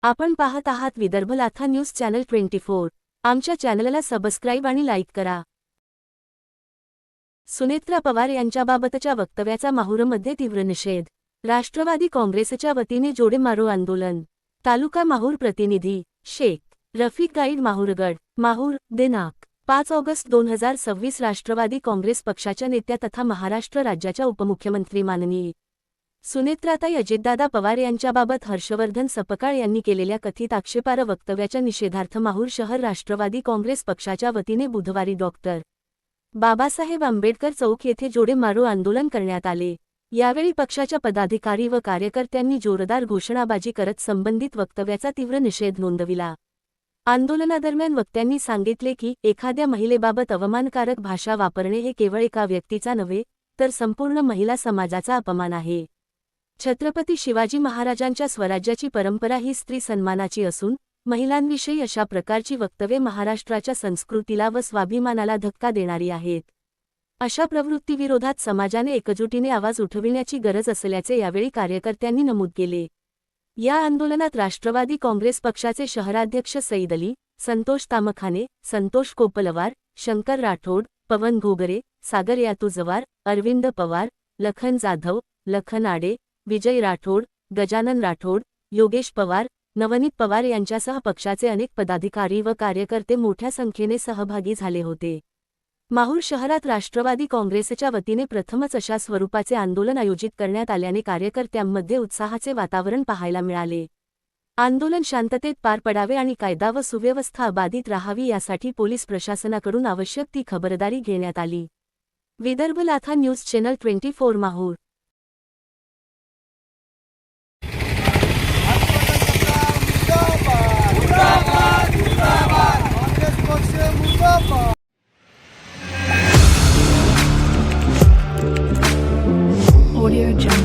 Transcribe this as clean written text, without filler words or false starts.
आपण पाहत आहात विदर्भ लाथा न्यूज चॅनल 24। आमच्या चॅनलला सबस्क्राईब आणि लाईक करा। सुनेत्रा पवार यांच्याबाबतच्या वक्तव्याचा माहूरमध्ये तीव्र निषेध। राष्ट्रवादी काँग्रेसच्या वतीने जोडे मारो आंदोलन। तालुका माहूर प्रतिनिधी शेख रफिक गाईड माहूरगड माहूर दिनांक 5 ऑगस्ट 2026 राष्ट्रवादी काँग्रेस पक्षाच्या नेत्या तथा महाराष्ट्र राज्याच्या उपमुख्यमंत्री माननीय सुनेत्राताई अजितदादा पवार यांच्याबाबत हर्षवर्धन सपकाळ यांनी केलेल्या कथित आक्षेपार्ह वक्तव्याच्या निषेधार्थ माहूर शहर राष्ट्रवादी काँग्रेस पक्षाच्या वतीने बुधवारी डॉ. बाबासाहेब आंबेडकर चौक येथे जोडे मारो आंदोलन करण्यात आले। यावेळी पक्षाच्या पदाधिकारी व कार्यकर्त्यांनी जोरदार घोषणाबाजी करत संबंधित वक्तव्याचा तीव्र निषेध नोंदविला। आंदोलनादरम्यान वक्त्यांनी सांगितले की एखाद्या महिलेबाबत अवमानकारक भाषा वापरणे हे केवळ एका व्यक्तीचा नव्हे तर संपूर्ण महिला समाजाचा अपमान आहे। छत्रपती शिवाजी महाराजांच्या स्वराज्याची परंपरा ही स्त्री सन्मानाची असून महिलांविषयी अशा प्रकारची वक्तव्ये महाराष्ट्राच्या संस्कृतीला व स्वाभिमानाला धक्का देणारी आहेत। अशा प्रवृत्तीविरोधात समाजाने एकजुटीने आवाज उठविण्याची गरज असल्याचे यावेळी कार्यकर्त्यांनी नमूद केले। या आंदोलनात राष्ट्रवादी काँग्रेस पक्षाचे शहराध्यक्ष सईद अली, संतोष तामखाने, संतोष कोपलवार, शंकर राठोड, पवन घोगरे, सागर यातुजवार, अरविंद पवार, लखन जाधव, लखन आडे, विजय राठोड, गजानन राठोड, योगेश पवार, नवनीत पवार यांच्यासह पक्षाचे अनेक पदाधिकारी व कार्यकर्ते मोठ्या संख्येने सहभागी झाले होते। माहूर शहरात राष्ट्रवादी काँग्रेसच्या वतीने प्रथमच अशा स्वरूपाचे आंदोलन आयोजित करण्यात आल्याने कार्यकर्त्यांमध्ये उत्साहाचे वातावरण पाहायला मिळाले। आंदोलन शांततेत पार पडावे आणि कायदा व सुव्यवस्था अबाधित राहावी यासाठी पोलीस प्रशासनाकडून आवश्यक ती खबरदारी घेण्यात आली। विदर्भ लाथा news channel 24 Mahur. Audio Jungle.